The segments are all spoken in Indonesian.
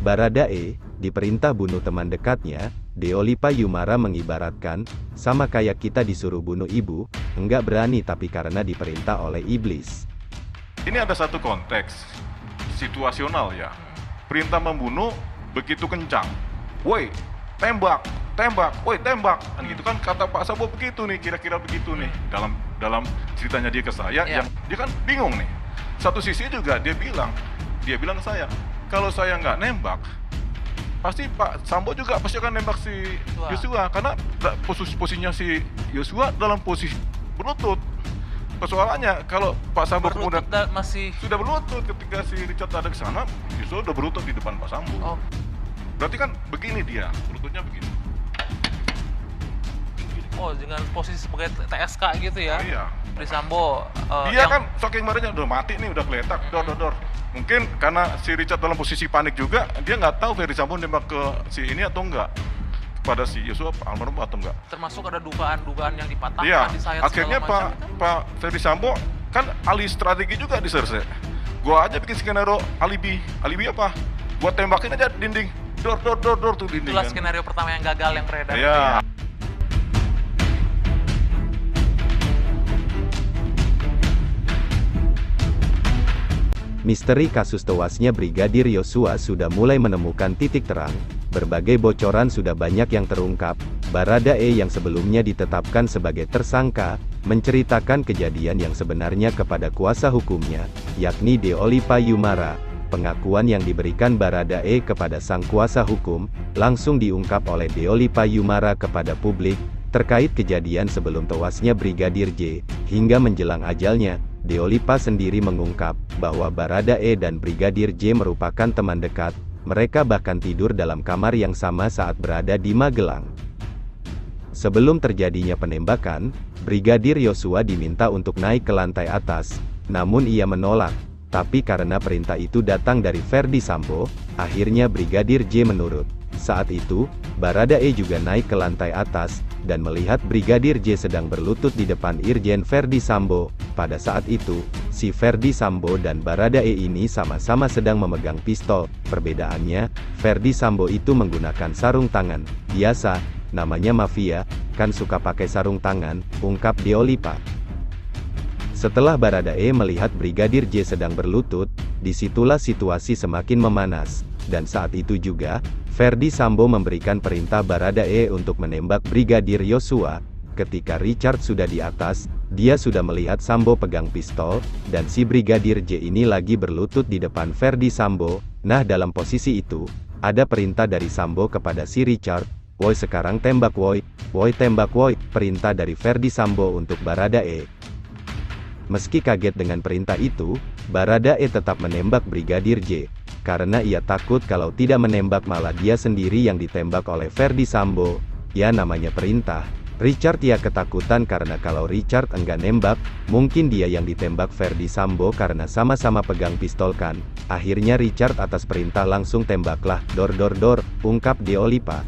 Baradae diperintah bunuh teman dekatnya. Deolipa Yumara mengibaratkan, sama kayak kita disuruh bunuh ibu, enggak berani tapi karena diperintah oleh iblis. Ini ada satu konteks situasional ya. Perintah membunuh begitu kencang. Woi, tembak, tembak, woi tembak. Kan gitu kan kata Pak Sambo begitu nih, kira-kira begitu nih. Dalam ceritanya dia ke saya, yang dia kan bingung nih. Satu sisi juga dia bilang ke saya, kalau saya nggak nembak, pasti Pak Sambo juga pasti akan nembak si Yosua, karena posisinya si Yosua dalam posisi berlutut. Persoalannya kalau Pak Sambo kemudian sudah berlutut ketika si Richard ada ke sana, Yosua udah berlutut di depan Pak Sambo. Oh. Berarti kan begini dia, berlututnya begini. Oh, dengan posisi sebagai TSK gitu ya? Iya. Di Sambo. Dia kan saking marahnya udah mati nih, udah keletak, dor. Mungkin karena si Richard dalam posisi panik juga, dia nggak tahu Ferdy Sambo nembak ke si ini atau enggak, kepada si Yosua almarhum atau enggak. Termasuk ada dugaan-dugaan yang dipatahkan, iya, disayat akhirnya segala macam. Pak Ferdy Sambo kan ahli strategi juga di Serse. Gua aja bikin skenario alibi apa? Gua tembakin aja dinding, dor tuh dinding. Itulah kan. Skenario pertama yang gagal yang beredar. Iya. Misteri kasus tewasnya Brigadir Yosua sudah mulai menemukan titik terang. Berbagai bocoran sudah banyak yang terungkap. Baradae yang sebelumnya ditetapkan sebagai tersangka, menceritakan kejadian yang sebenarnya kepada kuasa hukumnya, yakni Deolipa Yumara. Pengakuan yang diberikan Baradae kepada sang kuasa hukum, langsung diungkap oleh Deolipa Yumara kepada publik, terkait kejadian sebelum tewasnya Brigadir J, hingga menjelang ajalnya. Deolipa sendiri mengungkap, bahwa Baradae dan Brigadir J merupakan teman dekat, mereka bahkan tidur dalam kamar yang sama saat berada di Magelang. Sebelum terjadinya penembakan, Brigadir Yosua diminta untuk naik ke lantai atas, namun ia menolak. Tapi karena perintah itu datang dari Ferdy Sambo, akhirnya Brigadir J menurut. Saat itu, Baradae juga naik ke lantai atas, dan melihat Brigadir J sedang berlutut di depan Irjen Ferdy Sambo. Pada saat itu, si Ferdy Sambo dan Baradae ini sama-sama sedang memegang pistol. Perbedaannya, Ferdy Sambo itu menggunakan sarung tangan. Biasa, namanya mafia, kan suka pakai sarung tangan, ungkap Deolipa. Setelah Baradae melihat Brigadir J sedang berlutut, disitulah situasi semakin memanas. Dan saat itu juga, Ferdy Sambo memberikan perintah Baradae untuk menembak Brigadir Yosua. Ketika Richard sudah di atas, dia sudah melihat Sambo pegang pistol, dan si Brigadir J ini lagi berlutut di depan Ferdy Sambo. Nah, dalam posisi itu, ada perintah dari Sambo kepada si Richard, "Woi sekarang tembak woi, tembak woi," perintah dari Ferdy Sambo untuk Baradae. Meski kaget dengan perintah itu, Baradae tetap menembak Brigadir J. Karena ia takut kalau tidak menembak malah dia sendiri yang ditembak oleh Ferdy Sambo. Ya namanya perintah. Richard ya ketakutan karena kalau Richard enggak nembak, mungkin dia yang ditembak Ferdy Sambo karena sama-sama pegang pistol kan. Akhirnya Richard atas perintah langsung tembaklah, dor, ungkap Deolipa.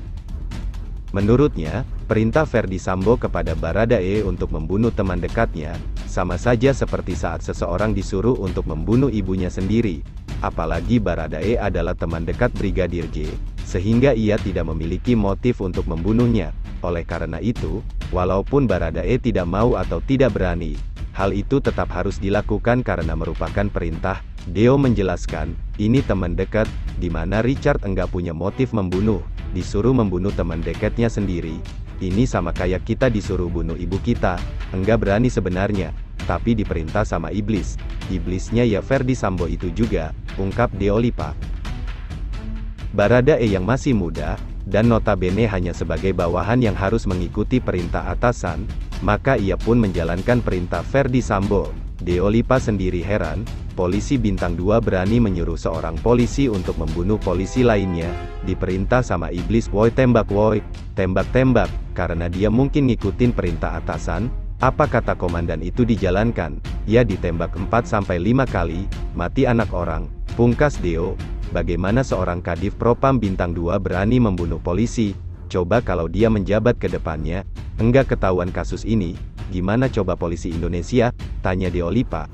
Menurutnya, perintah Ferdy Sambo kepada Baradae untuk membunuh teman dekatnya, sama saja seperti saat seseorang disuruh untuk membunuh ibunya sendiri. Apalagi Baradae adalah teman dekat Brigadir J, sehingga ia tidak memiliki motif untuk membunuhnya. Oleh karena itu, walaupun Baradae tidak mau atau tidak berani, hal itu tetap harus dilakukan karena merupakan perintah. Deo menjelaskan, ini teman dekat, di mana Richard enggak punya motif membunuh, disuruh membunuh teman dekatnya sendiri. Ini sama kayak kita disuruh bunuh ibu kita, enggak berani sebenarnya, tapi diperintah sama iblis. Iblisnya ya Ferdy Sambo itu juga, ungkap Deolipa. Baradae yang masih muda, dan notabene hanya sebagai bawahan yang harus mengikuti perintah atasan, maka ia pun menjalankan perintah Ferdy Sambo. Deolipa sendiri heran, polisi bintang 2 berani menyuruh seorang polisi untuk membunuh polisi lainnya, diperintah sama iblis woi tembak, tembak, karena dia mungkin ngikutin perintah atasan. Apa kata komandan itu dijalankan, ia ditembak 4-5 kali, mati anak orang, pungkas Deo. Bagaimana seorang Kadif Propam bintang 2 berani membunuh polisi? Coba kalau dia menjabat ke depannya, enggak ketahuan kasus ini, gimana coba polisi Indonesia? Tanya Deolipa.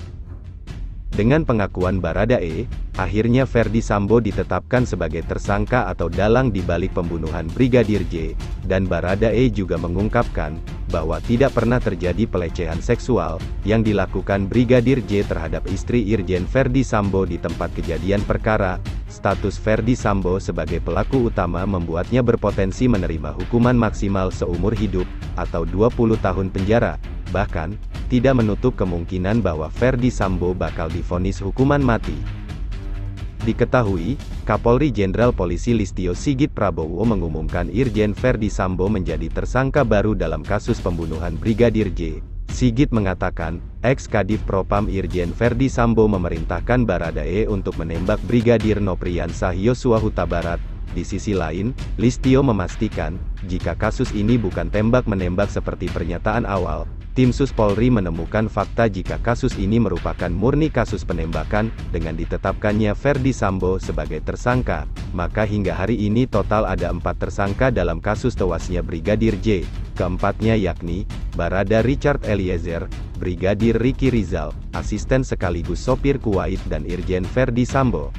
Dengan pengakuan Baradae, akhirnya Ferdi Sambo ditetapkan sebagai tersangka atau dalang di balik pembunuhan Brigadir J, dan Baradae juga mengungkapkan, bahwa tidak pernah terjadi pelecehan seksual, yang dilakukan Brigadir J terhadap istri Irjen Ferdi Sambo di tempat kejadian perkara. Status Ferdi Sambo sebagai pelaku utama membuatnya berpotensi menerima hukuman maksimal seumur hidup, atau 20 tahun penjara. Bahkan, tidak menutup kemungkinan bahwa Ferdi Sambo bakal divonis hukuman mati. Diketahui, Kapolri Jenderal Polisi Listio Sigit Prabowo mengumumkan Irjen Ferdi Sambo menjadi tersangka baru dalam kasus pembunuhan Brigadir J. Sigit mengatakan, ex-Kadif Propam Irjen Ferdi Sambo memerintahkan Baradae untuk menembak Brigadir Nopriansah Yosua Huta Barat. Di sisi lain, Listio memastikan, jika kasus ini bukan tembak-menembak seperti pernyataan awal, tim Sus Polri menemukan fakta jika kasus ini merupakan murni kasus penembakan. Dengan ditetapkannya Ferdi Sambo sebagai tersangka, maka hingga hari ini total ada 4 tersangka dalam kasus tewasnya Brigadir J. Keempatnya yakni, Barada Richard Eliezer, Brigadir Ricky Rizal, asisten sekaligus sopir Kuwait dan Irjen Ferdi Sambo.